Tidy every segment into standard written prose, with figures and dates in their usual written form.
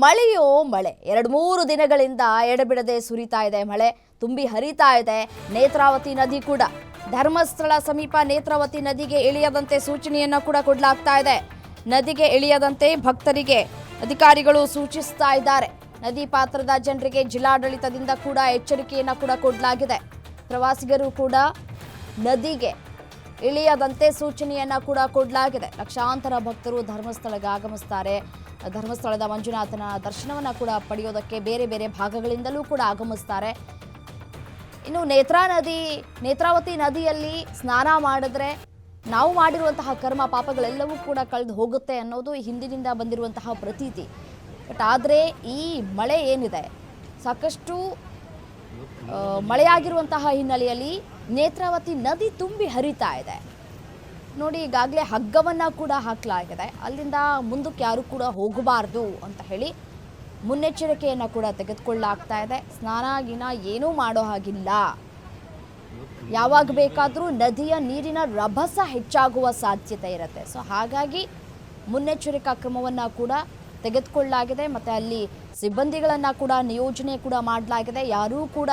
ಮಳೆಯೋ ಮಳೆ 2-3 ದಿನಗಳಿಂದ ಎಡೆಬಿಡದೆ ಸುರಿತಾ ಇದೆ ಮಳೆ, ತುಂಬಿ ಹರಿತಾ ಇದೆ ನೇತ್ರಾವತಿ ನದಿ ಕೂಡ. ಧರ್ಮಸ್ಥಳ ಸಮೀಪ ನೇತ್ರಾವತಿ ನದಿಗೆ ಇಳಿಯದಂತೆ ಸೂಚನೆಯನ್ನ ಕೂಡ ಕೊಡಲಾಗ್ತಾ ಇದೆ. ನದಿಗೆ ಇಳಿಯದಂತೆ ಭಕ್ತರಿಗೆ ಅಧಿಕಾರಿಗಳು ಸೂಚಿಸ್ತಾ ಇದ್ದಾರೆ. ನದಿ ಪಾತ್ರದ ಜನರಿಗೆ ಜಿಲ್ಲಾಡಳಿತದಿಂದ ಕೂಡ ಎಚ್ಚರಿಕೆಯನ್ನ ಕೂಡ ಕೊಡಲಾಗಿದೆ. ಪ್ರವಾಸಿಗರು ಕೂಡ ನದಿಗೆ ಇಳಿಯದಂತೆ ಸೂಚನೆಯನ್ನ ಕೂಡ ಕೊಡಲಾಗಿದೆ. ಲಕ್ಷಾಂತರ ಭಕ್ತರು ಧರ್ಮಸ್ಥಳಕ್ಕೆ ಆಗಮಿಸ್ತಾರೆ. ಧರ್ಮಸ್ಥಳದ ಮಂಜುನಾಥನ ದರ್ಶನವನ್ನ ಕೂಡ ಪಡೆಯೋದಕ್ಕೆ ಬೇರೆ ಬೇರೆ ಭಾಗಗಳಿಂದಲೂ ಕೂಡ ಆಗಮಿಸ್ತಾರೆ. ಇನ್ನು ನೇತ್ರಾವತಿ ನದಿಯಲ್ಲಿ ಸ್ನಾನ ಮಾಡಿದ್ರೆ ನಾವು ಮಾಡಿರುವಂತಹ ಕರ್ಮ ಪಾಪಗಳೆಲ್ಲವೂ ಕೂಡ ಕಳೆದು ಹೋಗುತ್ತೆ ಅನ್ನೋದು ಹಿಂದಿನಿಂದ ಬಂದಿರುವಂತಹ ಪ್ರತೀತಿ. ಬಟ್ ಆದರೆ ಈ ಮಳೆ ಏನಿದೆ, ಸಾಕಷ್ಟು ಮಳೆಯಾಗಿರುವಂತಹ ಹಿನ್ನೆಲೆಯಲ್ಲಿ ನೇತ್ರಾವತಿ ನದಿ ತುಂಬಿ ಹರಿತಾ ಇದೆ. ನೋಡಿ, ಈಗಾಗಲೇ ಹಗ್ಗವನ್ನು ಕೂಡ ಹಾಕಲಾಗಿದೆ. ಅಲ್ಲಿಂದ ಮುಂದಕ್ಕೆ ಯಾರು ಕೂಡ ಹೋಗಬಾರ್ದು ಅಂತ ಹೇಳಿ ಮುನ್ನೆಚ್ಚರಿಕೆಯನ್ನು ಕೂಡ ತೆಗೆದುಕೊಳ್ಳಲಾಗ್ತಾ ಇದೆ. ಸ್ನಾನ ಗಿನ ಏನೂ ಮಾಡೋ ಹಾಗಿಲ್ಲ. ಯಾವಾಗ ಬೇಕಾದರೂ ನದಿಯ ನೀರಿನ ರಭಸ ಹೆಚ್ಚಾಗುವ ಸಾಧ್ಯತೆ ಇರುತ್ತೆ. ಸೊ ಹಾಗಾಗಿ ಮುನ್ನೆಚ್ಚರಿಕಾ ಕ್ರಮವನ್ನು ಕೂಡ ತೆಗೆದುಕೊಳ್ಳಲಾಗಿದೆ. ಮತ್ತು ಅಲ್ಲಿ ಸಿಬ್ಬಂದಿಗಳನ್ನು ಕೂಡ ನಿಯೋಜನೆ ಕೂಡ ಮಾಡಲಾಗಿದೆ. ಯಾರೂ ಕೂಡ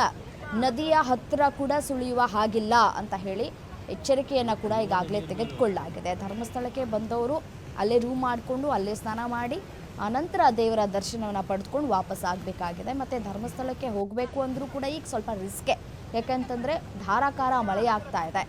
ನದಿಯ ಹತ್ತಿರ ಕೂಡ ಸುಳಿಯುವ ಹಾಗಿಲ್ಲ ಅಂತ ಹೇಳಿ ಎಚ್ಚರಿಕೆಯನ್ನು ಕೂಡ ಈಗಾಗಲೇ ತೆಗೆದುಕೊಳ್ಳಲಾಗಿದೆ. ಧರ್ಮಸ್ಥಳಕ್ಕೆ ಬಂದವರು ಅಲ್ಲೇ ರೂಮ್ ಮಾಡಿಕೊಂಡು ಅಲ್ಲೇ ಸ್ನಾನ ಮಾಡಿ ಆನಂತರ ದೇವರ ದರ್ಶನವನ್ನು ಪಡೆದುಕೊಂಡು ವಾಪಸ್ ಆಗಬೇಕಾಗಿದೆ. ಮತ್ತು ಧರ್ಮಸ್ಥಳಕ್ಕೆ ಹೋಗಬೇಕು ಅಂದರೂ ಕೂಡ ಈಗ ಸ್ವಲ್ಪ ರಿಸ್ಕೆ, ಯಾಕಂತಂದರೆ ಧಾರಾಕಾರ ಮಳೆ ಆಗ್ತಾ ಇದೆ.